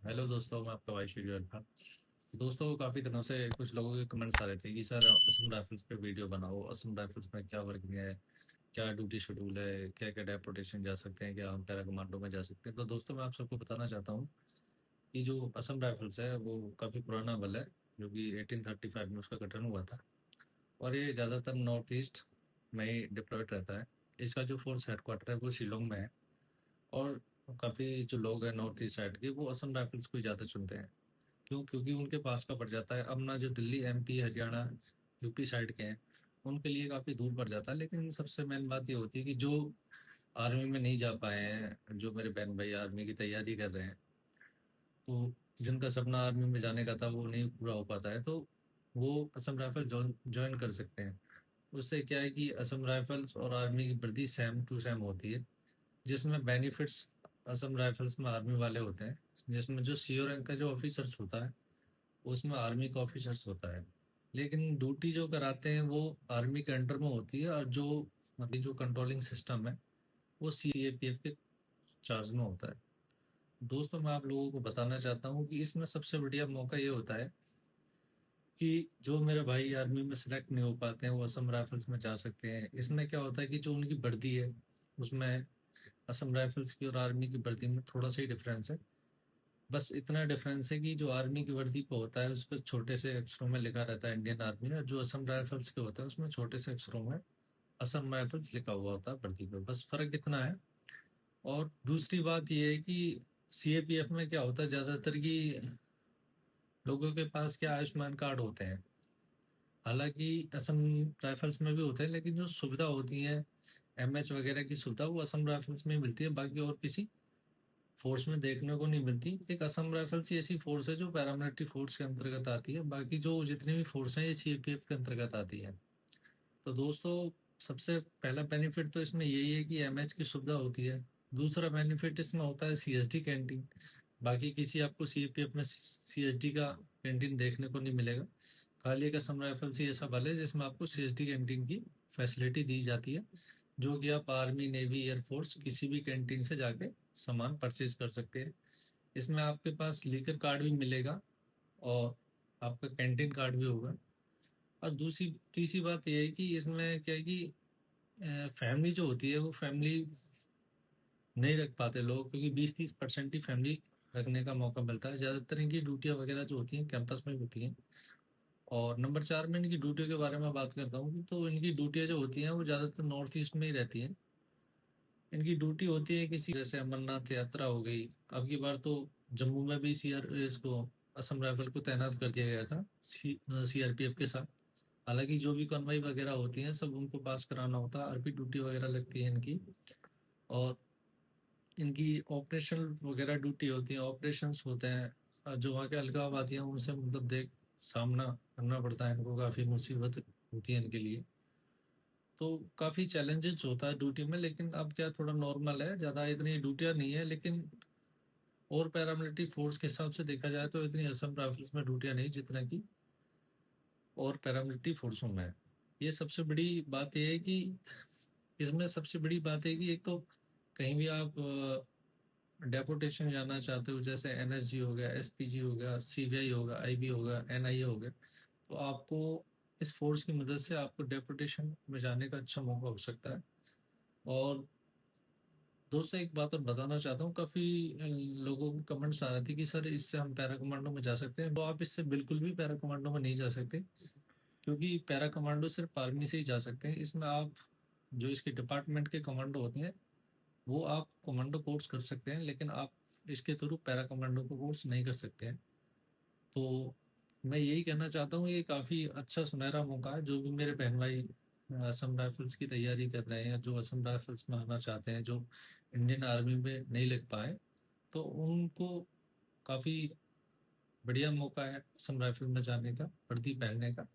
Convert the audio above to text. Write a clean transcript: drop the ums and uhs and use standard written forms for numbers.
Hello दोस्तों, मैं आपका भाई श्रीजल था। दोस्तों, काफ़ी दिनों से कुछ लोगों के कमेंट्स आ रहे थे कि सर असम राइफल्स पे वीडियो बनाओ। असम राइफल्स में क्या वर्किंग है, क्या ड्यूटी शेड्यूल है, क्या क्या डेपुटेशन जा सकते हैं, क्या हम पैरा कमांडो में जा सकते हैं। तो दोस्तों, मैं आप सबको बताना चाहता हूँ कि जो असम राइफल्स है वो काफ़ी पुराना बल है, जो कि 1835 में उसका गठन हुआ था। और ये ज़्यादातर नॉर्थ ईस्ट में ही डिप्लॉयड रहता है। इसका जो फोर्स हेडक्वार्टर है वो शिलोंग में है। और काफ़ी जो लोग हैं नॉर्थ ईस्ट साइड के, वो असम राइफल्स को ही ज़्यादा चुनते हैं। क्यों? क्योंकि उनके पास का पड़ जाता है। अब ना जो Delhi, MP, Haryana, UP side के हैं, उनके लिए काफ़ी दूर पड़ जाता है। लेकिन सबसे मेन बात ये होती है कि जो आर्मी में नहीं जा पाए हैं, जो मेरे बहन भाई आर्मी की तैयारी कर रहे हैं, तो जिनका सपना आर्मी में जाने का था वो नहीं पूरा हो पाता है, तो वो असम राइफल ज्वाइन कर सकते हैं। उससे क्या है कि असम राइफल्स और आर्मी की वर्दी सेम टू सेम होती है, जिसमें बेनिफिट्स असम राइफल्स में आर्मी वाले होते हैं। जिसमें जो सीओ रैंक का जो ऑफिसर्स होता है, उसमें आर्मी का ऑफिसर्स होता है। लेकिन ड्यूटी जो कराते हैं वो आर्मी के अंडर में होती है, और जो मतलब जो कंट्रोलिंग सिस्टम है वो सीएपीएफ के चार्ज में होता है। दोस्तों, मैं आप लोगों को बताना चाहता हूँ कि इसमें सबसे बढ़िया मौका ये होता है कि जो मेरे भाई आर्मी में सेलेक्ट नहीं हो पाते हैं वो असम राइफल्स में जा सकते हैं। इसमें क्या होता है कि जो उनकी वर्दी है उसमें असम राइफल्स की और आर्मी की वर्दी में थोड़ा सा ही डिफरेंस है। बस इतना डिफरेंस है कि जो आर्मी की वर्दी पे होता है उस पर छोटे से अक्षरों में लिखा रहता है इंडियन आर्मी, और जो असम राइफल्स के होते हैं उसमें छोटे से अक्षरों में असम राइफल्स लिखा हुआ होता है वर्दी पे। बस फर्क इतना है। और दूसरी बात यह है कि सीएपीएफ में क्या होता है ज्यादातर कि लोगों के पास क्या आयुष्मान कार्ड होते हैं। हालांकि असम राइफल्स में भी होते हैं, लेकिन जो सुविधा होती है एमएच वगैरह की सुविधा, वो असम राइफल्स में ही मिलती है, बाकी और किसी फोर्स में देखने को नहीं मिलती। एक असम राइफल्स ही ऐसी फोर्स है जो पैरामिलिट्री फोर्स के अंतर्गत आती है। बाकी जो जितनी भी फोर्स हैं ये सीएपीएफ के अंतर्गत आती है। तो दोस्तों, सबसे पहला बेनिफिट तो इसमें यही है कि एमएच की सुविधा होती है। दूसरा बेनिफिट इसमें होता है सीएसडी कैंटीन। बाकी किसी आपको सीएपीएफ में सीएसडी का कैंटीन देखने को नहीं मिलेगा। खाली एक असम राइफल्स ही ऐसा बल है जिसमें आपको सीएसडी कैंटीन की फैसिलिटी दी जाती है, जो कि आप आर्मी, नेवी, एयरफोर्स किसी भी कैंटीन से जाके सामान परचेज कर सकते हैं। इसमें आपके पास लीकर कार्ड भी मिलेगा, और आपका कैंटीन कार्ड भी होगा। और दूसरी तीसरी बात यह है कि इसमें क्या है कि फैमिली जो होती है वो फैमिली नहीं रख पाते लोग, क्योंकि 20-30% ही फैमिली रखने का मौका मिलता है। ज़्यादातर इनकी ड्यूटियाँ वगैरह जो होती हैं कैंपस में होती हैं। और नंबर 4 में इनकी ड्यूटियों के बारे में बात करता हूँ, तो इनकी ड्यूटियाँ जो होती हैं वो ज़्यादातर नॉर्थ ईस्ट में ही रहती हैं। इनकी ड्यूटी होती है किसी जैसे अमरनाथ यात्रा हो गई। अब की बार तो जम्मू में भी सीआर इसको असम राइफल को तैनात कर दिया गया था सीआरपीएफ के साथ। हालांकि जो भी कॉन्वाई वगैरह होती हैं सब उनको पास कराना होता है, आरपी ड्यूटी वगैरह लगती है इनकी। और इनकी ऑपरेशन वगैरह ड्यूटी होती है, ऑपरेशंस होते हैं। जो वहाँ के अलगाववादी हैं उनसे मतलब देख सामना करना पड़ता है इनको, काफ़ी मुसीबत होती है इनके लिए। तो काफ़ी चैलेंजेस होता है ड्यूटी में, लेकिन अब क्या थोड़ा नॉर्मल है, ज़्यादा इतनी ड्यूटियाँ नहीं है। लेकिन और पैरामिलिट्री फोर्स के हिसाब से देखा जाए तो इतनी असम राइफल्स में ड्यूटियाँ नहीं जितना कि और पैरामिलिट्री फोर्सों में है। ये सबसे बड़ी बात यह है कि इसमें सबसे बड़ी बात है कि एक तो कहीं भी आप डेपुटेशन जाना चाहते हो, जैसे एनएसजी हो गया, एसपीजी हो गया, सीबीआई होगा, आईबी होगा, एनआईए हो गया, तो आपको इस फोर्स की मदद से आपको डेपुटेशन में जाने का अच्छा मौका हो सकता है। और दोस्तों, एक बात और बताना चाहता हूँ, काफ़ी लोगों को कमेंट्स आ रहे थे कि सर इससे हम पैरा कमांडो में जा सकते हैं। तो आप इससे बिल्कुल भी पैरा कमांडो में नहीं जा सकते, क्योंकि पैरा कमांडो सिर्फ आर्मी से ही जा सकते हैं। इसमें आप जो इसके डिपार्टमेंट के कमांडो होते हैं वो आप कमांडो कोर्स कर सकते हैं, लेकिन आप इसके थ्रू पैरा कमांडो को कोर्स नहीं कर सकते हैं। तो मैं यही कहना चाहता हूँ, ये काफ़ी अच्छा सुनहरा मौका है। जो भी मेरे बहन भाई असम राइफल्स की तैयारी कर रहे हैं, जो असम राइफल्स में आना चाहते हैं, जो इंडियन आर्मी में नहीं लग पाए, तो उनको काफ़ी बढ़िया मौका है असम राइफल में जाने का, वर्दी पहनने का।